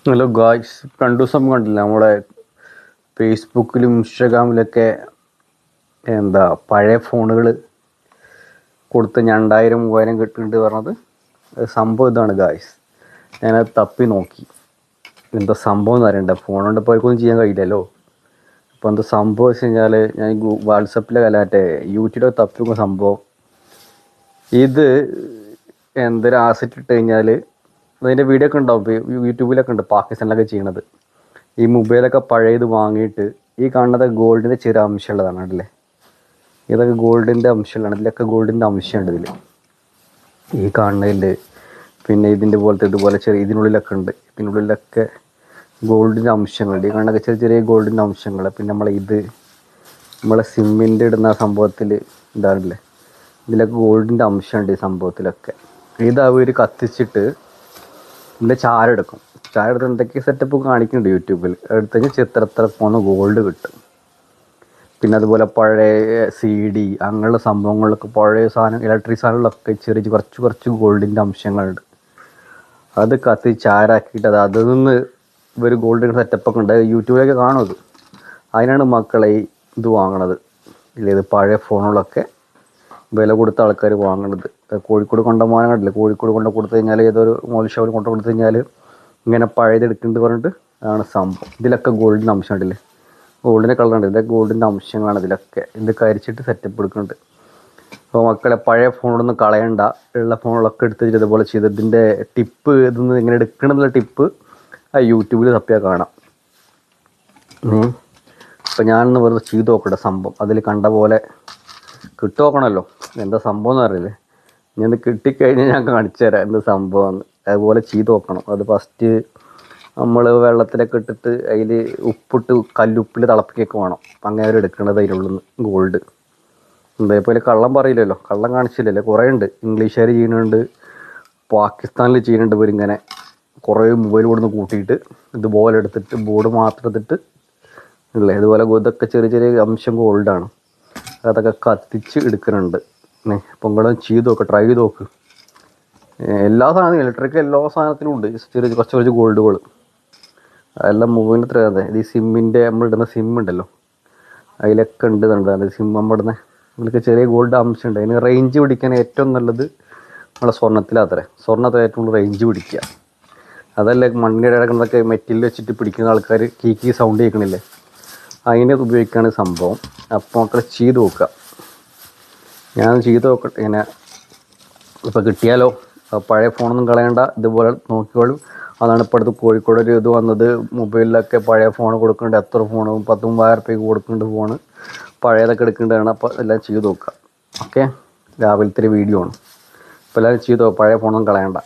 Hello guys, 2 ദിവസം കണ്ടില്ല നമ്മുടെ ഫേസ്ബുക്കിലും ഇൻസ്റ്റാഗ്രാമിലൊക്കെ പഴയ ഫോണുകൾ കൊടുത്ത് 2000-3000 കിട്ടുന്നുണ്ട് പറഞ്ഞത്. സംഭവം ഇതാണ് ഗായ്സ്. ഞാനത് തപ്പി നോക്കി, എന്താ സംഭവം എന്ന് അറിയണ്ട. ഫോൺ കൊണ്ട് പോയിക്കൊന്നും ചെയ്യാൻ കഴിയില്ലല്ലോ. അപ്പോൾ എന്താ സംഭവം വെച്ച് കഴിഞ്ഞാൽ, ഞാൻ വാട്സപ്പിലെ മറ്റേ യൂട്യൂബിലൊക്കെ തപ്പി നോക്കുന്ന സംഭവം ഇത്. എന്തൊരു ആസെറ്റ് ഇട്ട് കഴിഞ്ഞാൽ അതിൻ്റെ വീഡിയോ ഒക്കെ ഉണ്ടാവും, യൂട്യൂബിലൊക്കെ ഉണ്ട് പാകിസ്ഥാനിലൊക്കെ ചെയ്യണത്. ഈ മൊബൈലൊക്കെ പഴയത് വാങ്ങിയിട്ട് ഈ കാണുന്നത് ഗോൾഡിൻ്റെ ചെറിയ അംശമുള്ളതാണ് അല്ലേ. ഇതൊക്കെ ഗോൾഡിൻ്റെ അംശമുള്ളതാണ്, ഇതിലൊക്കെ ഗോൾഡിൻ്റെ അംശമുണ്ട് ഇതിൽ, ഈ കാണുന്നതിൽ. പിന്നെ ഇതിൻ്റെ പോലത്തെ ഇതുപോലെ ചെറിയ ഇതിനുള്ളിലൊക്കെ ഉണ്ട്, ഇതിനുള്ളിലൊക്കെ ഗോൾഡിൻ്റെ അംശങ്ങളുണ്ട്. ഈ കാണുന്നതൊക്കെ ചെറിയ ചെറിയ ഗോൾഡിൻ്റെ അംശങ്ങൾ. പിന്നെ നമ്മളെ സിമ്മിൻ്റെ ഇടുന്ന സംഭവത്തിൽ ഇതാണല്ലേ, ഇതിലൊക്കെ ഗോൾഡിൻ്റെ അംശമുണ്ട് ഈ സംഭവത്തിലൊക്കെ. ഇത് അവർ കത്തിച്ചിട്ട് ഇതിൻ്റെ ചാരെടുക്കും. ചാരെടുത്ത് എന്തൊക്കെ സെറ്റപ്പ് കാണിക്കുന്നുണ്ട് യൂട്യൂബിൽ. എടുത്ത് കഴിഞ്ഞാൽ ചിത്രത്തിൽ പോകുന്ന ഗോൾഡ് കിട്ടും. പിന്നെ അതുപോലെ പഴയ CD അങ്ങനെയുള്ള സംഭവങ്ങളിലൊക്കെ, പഴയ സാധനം ഇലക്ട്രിക് സാധനങ്ങളിലൊക്കെ ചെറിയ കുറച്ച് ഗോൾഡിൻ്റെ അംശങ്ങളുണ്ട്. അത് കത്തി ചാരാക്കിയിട്ട് അതിൽ നിന്ന് ഒരു ഗോൾഡിൻ്റെ സെറ്റപ്പൊക്കെ ഉണ്ട്, യൂട്യൂബിലൊക്കെ കാണും. അത് അതിനാണ് മക്കളെ ഇത് വാങ്ങണത്. ഇല്ല, ഇത് പഴയ ഫോണുകളൊക്കെ വില കൊടുത്ത ആൾക്കാർ വാങ്ങണത്. കോഴിക്കോട് കൊണ്ടുപോകാൻ കണ്ടില്ല, കോഴിക്കോട് കൊണ്ട് കൊടുത്തു കഴിഞ്ഞാൽ ഏതൊരു മോൾ ഷോപ്പിൽ കൊണ്ട് കൊടുത്തു കഴിഞ്ഞാൽ ഇങ്ങനെ പഴയത് എടുക്കുന്നുണ്ട് പറഞ്ഞിട്ട് അതാണ് സംഭവം. ഇതിലൊക്കെ ഗോൾഡിൻ്റെ അംശം ഉണ്ടല്ലേ, ഗോൾഡിൻ്റെ കളറുണ്ട്, ഇതൊക്കെ ഗോൾഡിൻ്റെ അംശങ്ങളാണ് ഇതിലൊക്കെ. ഇത് കരിച്ചിട്ട് സെറ്റപ്പ് എടുക്കുന്നുണ്ട്. അപ്പോൾ മക്കളെ പഴയ ഫോണൊന്നും കളയണ്ട, ഉള്ള ഫോണുകളൊക്കെ എടുത്ത് ഇതുപോലെ ചെയ്ത് ഇതിൻ്റെ ടിപ്പ് ഇതൊന്ന് ഇങ്ങനെ എടുക്കണമെന്നുള്ള ടിപ്പ് ആ യൂട്യൂബിൽ തപ്പിയാൽ കാണാം. അപ്പോൾ ഞാനൊന്ന് വെറുതെ ചെയ്ത് നോക്കട്ടെ സംഭവം. അതിൽ കണ്ട പോലെ കിട്ടു നോക്കണമല്ലോ, എന്താ സംഭവം എന്ന് അറിയില്ലേ. ഞാൻ കിട്ടിക്കഴിഞ്ഞാൽ ഞാൻ കാണിച്ചു തരാം എന്ത് സംഭവമെന്ന്. അതുപോലെ ചെയ്ത് നോക്കണം. അത് ഫസ്റ്റ് നമ്മൾ വെള്ളത്തിലൊക്കെ ഇട്ടിട്ട് അതിൽ ഉപ്പിട്ട് കല്ലുപ്പിൽ തിളപ്പിക്കൊക്കെ വേണം. അങ്ങനെ അവർ എടുക്കണത് അതിനുള്ളിൽ നിന്ന് ഗോൾഡ്. ഇതേപോലെ കള്ളം പറയില്ലല്ലോ, കള്ളം കാണിച്ചില്ലല്ലോ. കുറേ ഉണ്ട്, ഇംഗ്ലീഷുകാർ ചെയ്യുന്നുണ്ട്, പാകിസ്ഥാനിൽ ചെയ്യുന്നുണ്ട്. ഇവരിങ്ങനെ കുറേ മൊബൈൽ കൊടുന്ന് കൂട്ടിയിട്ട് ഇതുപോലെ എടുത്തിട്ട് ബോർഡ് മാത്രം എടുത്തിട്ട് ഇല്ലേ, ഇതുപോലെ ഇതൊക്കെ ചെറിയ ചെറിയ അംശം ഗോൾഡാണ്. അതൊക്കെ കത്തിച്ച് എടുക്കുന്നുണ്ട്. അപ്പോൾ നിങ്ങളും ചെയ്ത് നോക്ക്, ട്രൈ ചെയ്ത് നോക്ക്. എല്ലാ സാധനവും ഇലക്ട്രിക്കൽ എല്ലാ സാധനത്തിലും ഉണ്ട് ചെറിയ കുറച്ച് ഗോൾഡുകൾ. അതെല്ലാം മൊബൈലിൽ എത്ര അതെ. ഈ സിമ്മിൻ്റെ നമ്മളിടുന്ന സിം ഉണ്ടല്ലോ, അതിലൊക്കെ ഉണ്ട്. അത് സിം നമ്മളിടുന്ന ഇതിലൊക്കെ ചെറിയ ഗോൾഡ് അംശമുണ്ട്. അതിന് റേഞ്ച് പിടിക്കാൻ ഏറ്റവും നല്ലത് നമ്മളെ സ്വർണ്ണത്തിലാത്രേ. സ്വർണ്ണത്തിൽ ഏറ്റവും റേഞ്ച് പിടിക്കുക. അതല്ലേ മണ്ണിൻ്റെ കിടക്കുന്നതൊക്കെ മെറ്റലിൽ വെച്ചിട്ട് പിടിക്കുന്ന ആൾക്കാർ കീ സൗണ്ട് കേൾക്കണില്ലേ, അതിനെ ഉപയോഗിക്കുകയാണ് സംഭവം. അപ്പോൾ മക്കളെ ചെയ്ത് നോക്കുക. ഞാൻ ചെയ്ത് നോക്കട്ടെ. ഇങ്ങനെ ഇപ്പോൾ കിട്ടിയാലോ. പഴയ ഫോണൊന്നും കളയണ്ട, ഇതുപോലെ നോക്കിക്കോളും. അതാണ് ഇപ്പോൾ അടുത്ത് കോഴിക്കോട് ഒരു ഇത് വന്നത്. മൊബൈലിലൊക്കെ പഴയ ഫോൺ കൊടുക്കുന്നുണ്ട്. എത്ര ഫോണും 10,000-3000 രൂപയ്ക്ക് കൊടുക്കുന്നുണ്ട് ഫോണ്. പഴയതൊക്കെ എടുക്കേണ്ടതാണ്. അപ്പോൾ എല്ലാം ചെയ്ത് നോക്കുക. ഓക്കെ, രാവിലത്തെ ഒരു വീഡിയോ ആണ്. അപ്പോൾ എല്ലാവരും ചെയ്ത് നോക്കുക, പഴയ ഫോണൊന്നും കളയണ്ട.